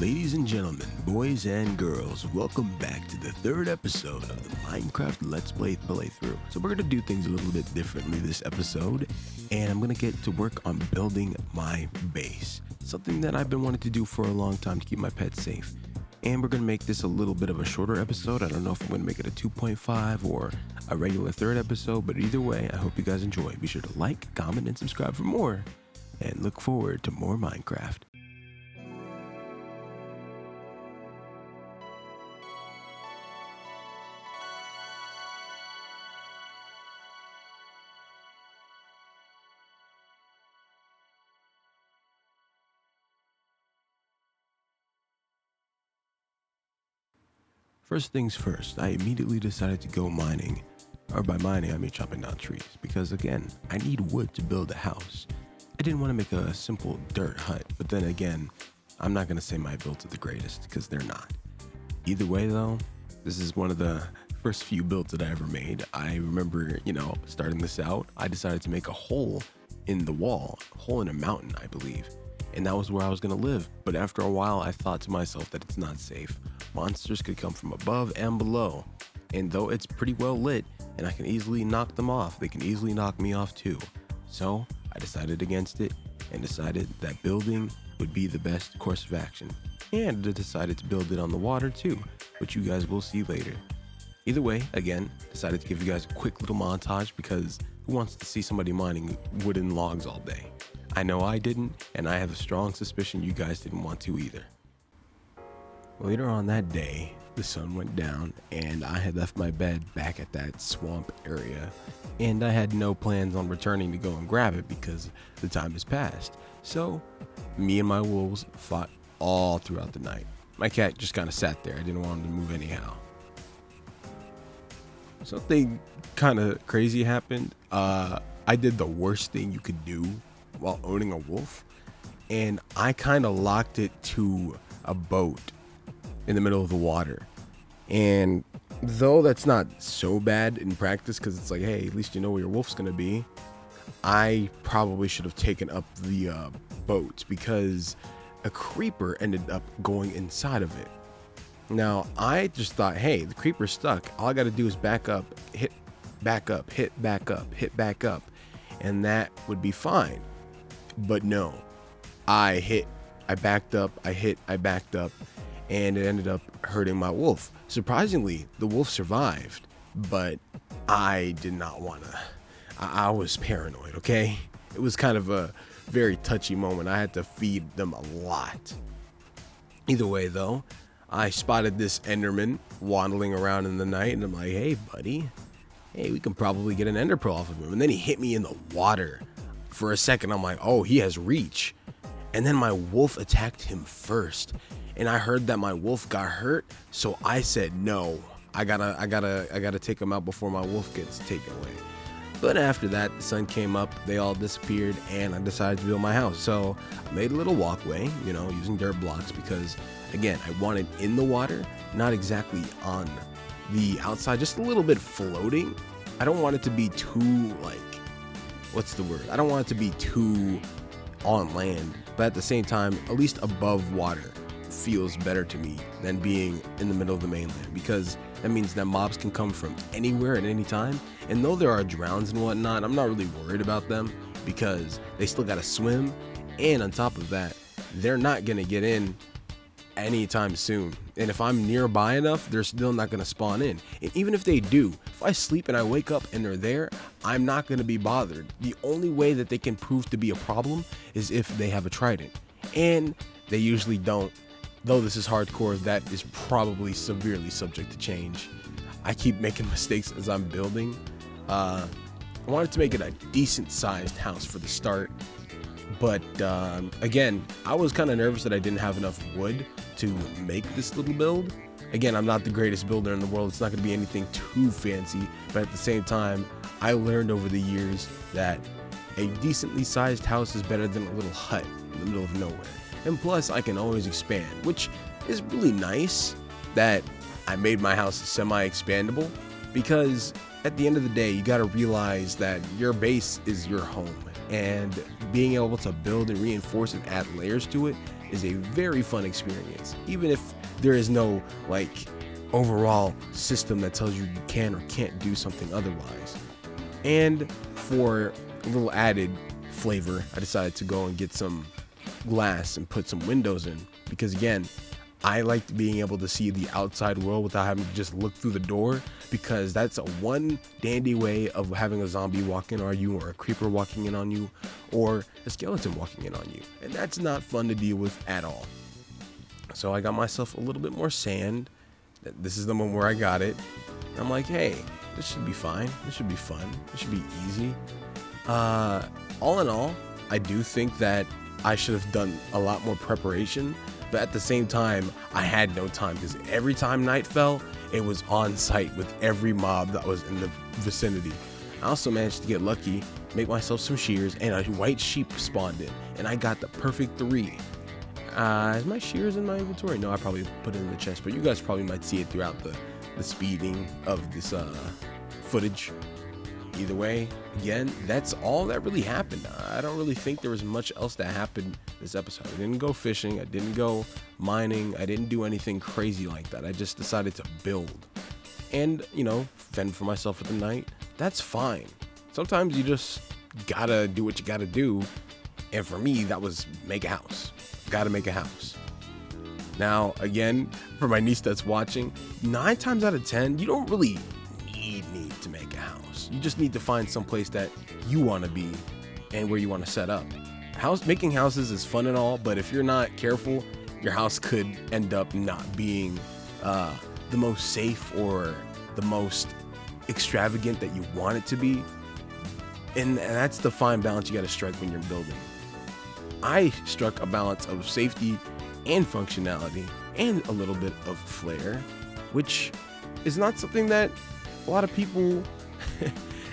Ladies and gentlemen, boys and girls, welcome back to the third episode of the Minecraft Let's Play playthrough. So we're going to do things a little bit differently this episode, and I'm going to get to work on building my base. Something that I've been wanting to do for a long time to keep my pets safe. And we're going to make this a little bit of a shorter episode. I don't know if I'm going to make it a 2.5 or a regular third episode, but either way, I hope you guys enjoy. Be sure to like, comment, and subscribe for more, and look forward to more Minecraft. First things first, I immediately decided to go mining. Or by mining, I mean chopping down trees. Because again, I need wood to build a house. I didn't want to make a simple dirt hut, but then again, I'm not going to say my builds are the greatest, because they're not. Either way though, this is one of the first few builds that I ever made. I remember, starting this out, I decided to make a hole in the wall, a hole in a mountain, I believe. And that was where I was going to live. But after a while, I thought to myself that it's not safe. Monsters could come from above and below. And though it's pretty well lit and I can easily knock them off, they can easily knock me off too. So I decided against it and decided that building would be the best course of action. And I decided to build it on the water too, which you guys will see later. Either way, again, decided to give you guys a quick little montage because who wants to see somebody mining wooden logs all day? I know I didn't, and I have a strong suspicion you guys didn't want to either. Later on that day, the sun went down, and I had left my bed back at that swamp area, and I had no plans on returning to go and grab it because the time has passed. So, me and my wolves fought all throughout the night. My cat just kind of sat there. I didn't want him to move anyhow. Something kind of crazy happened. I did the worst thing you could do while owning a wolf, and I kind of locked it to a boat in the middle of the water. And though that's not so bad in practice because it's like, hey, at least you know where your wolf's gonna be, I probably should have taken up the boat because a creeper ended up going inside of it. Now I just thought, hey, the creeper's stuck, all I gotta do is back up, hit back up, hit back up, hit back up, and that would be fine. But no, I backed up, I backed up, and it ended up hurting my wolf. Surprisingly, the wolf survived, but I did not want to. I was paranoid, okay? It was kind of a very touchy moment. I had to feed them a lot. Either way, though, I spotted this Enderman waddling around in the night, and I'm like, hey, buddy, hey, we can probably get an ender pearl off of him. And then he hit me in the water. For a second, I'm like, oh, he has reach. And then my wolf attacked him first. And I heard that my wolf got hurt. So I said, no, I gotta take him out before my wolf gets taken away. But after that, the sun came up, they all disappeared, and I decided to build my house. So I made a little walkway, using dirt blocks because, again, I wanted in the water, not exactly on the outside, just a little bit floating. I don't want it to be too, I don't want it to be too on land, but at the same time, at least above water feels better to me than being in the middle of the mainland, because that means that mobs can come from anywhere at any time. And though there are drowns and whatnot, I'm not really worried about them because they still gotta swim, and on top of that, they're not gonna get in anytime soon. And if I'm nearby enough, they're still not going to spawn in. And even if they do, if I sleep and I wake up and they're there, I'm not going to be bothered. The only way that they can prove to be a problem is if they have a trident, and they usually don't. Though this is hardcore, that is probably severely subject to change. I keep making mistakes as I'm building. I wanted to make it a decent sized house for the start, but again, I was kind of nervous that I didn't have enough wood to make this little build. Again, I'm not the greatest builder in the world. It's not going to be anything too fancy, but at the same time, I learned over the years that a decently sized house is better than a little hut in the middle of nowhere. And plus, I can always expand, which is really nice that I made my house semi-expandable, because at the end of the day, you got to realize that your base is your home, and being able to build and reinforce and add layers to it is a very fun experience, even if there is no like overall system that tells you you can or can't do something otherwise. And for a little added flavor, I decided to go and get some glass and put some windows in, because again, I liked being able to see the outside world without having to just look through the door, because that's a one dandy way of having a zombie walk in on you, or a creeper walking in on you, or a skeleton walking in on you, and that's not fun to deal with at all. So I got myself a little bit more sand. This is the one where I got it. I'm like, hey, this should be fine. This should be fun. This should be easy. All in all, I do think that I should have done a lot more preparation, but at the same time, I had no time, because every time night fell, it was on site with every mob that was in the vicinity. I also managed to get lucky, make myself some shears, and a white sheep spawned in, and I got the perfect 3. Is my shears in my inventory? No, I probably put it in the chest, but you guys probably might see it throughout the speeding of this footage. Either way, again, that's all that really happened. I don't really think there was much else that happened this episode. I didn't go fishing, I didn't go mining, I didn't do anything crazy like that. I just decided to build and, fend for myself at the night. That's fine. Sometimes you just gotta do what you gotta do, and for me, that was make a house. Gotta make a house. Now, again, for my niece that's watching, 9 times out of 10, you don't really need to make a house. You just need to find some place that you want to be and where you want to set up. Making houses is fun and all, but if you're not careful, your house could end up not being the most safe or the most extravagant that you want it to be. And that's the fine balance you got to strike when you're building. I struck a balance of safety and functionality and a little bit of flair, which is not something that a lot of people,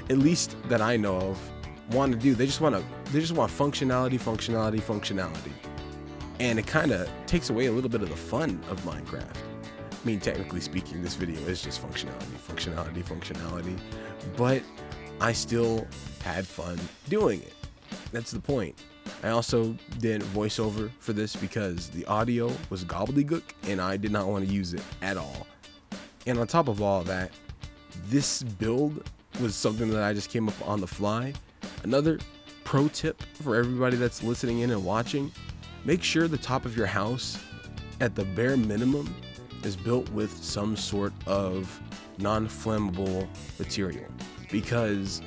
at least that I know of, want to do. They just want functionality, and it kind of takes away a little bit of the fun of Minecraft. I mean, technically speaking, this video is just functionality, but I still had fun doing it. That's the point. I also did voiceover for this because the audio was gobbledygook and I did not want to use it at all. And on top of all that, this build was something that I just came up on the fly. Another pro tip for everybody that's listening in and watching: make sure the top of your house, at the bare minimum, is built with some sort of non-flammable material, because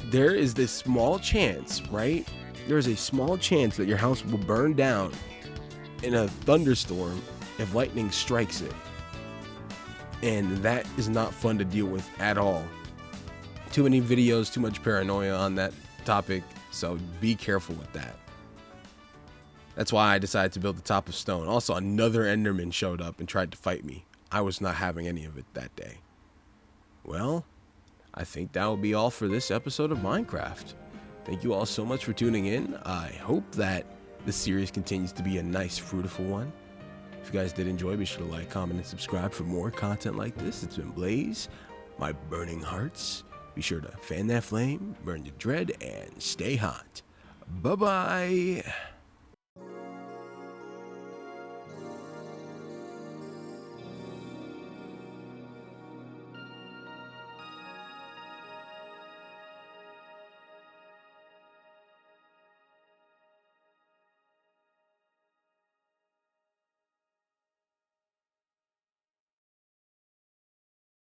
there is this small chance, right? There's a small chance that your house will burn down in a thunderstorm if lightning strikes it. And that is not fun to deal with at all. Too many videos, too much paranoia on that topic, so be careful with that. That's why I decided to build the top of stone. Also, another Enderman showed up and tried to fight me. I was not having any of it that day. Well, I think that will be all for this episode of Minecraft. Thank you all so much for tuning in. I hope that this series continues to be a nice, fruitful one. If you guys did enjoy, be sure to like, comment, and subscribe for more content like this. It's been Blaze, my burning hearts. Be sure to fan that flame, burn the dread, and stay hot. Bye-bye.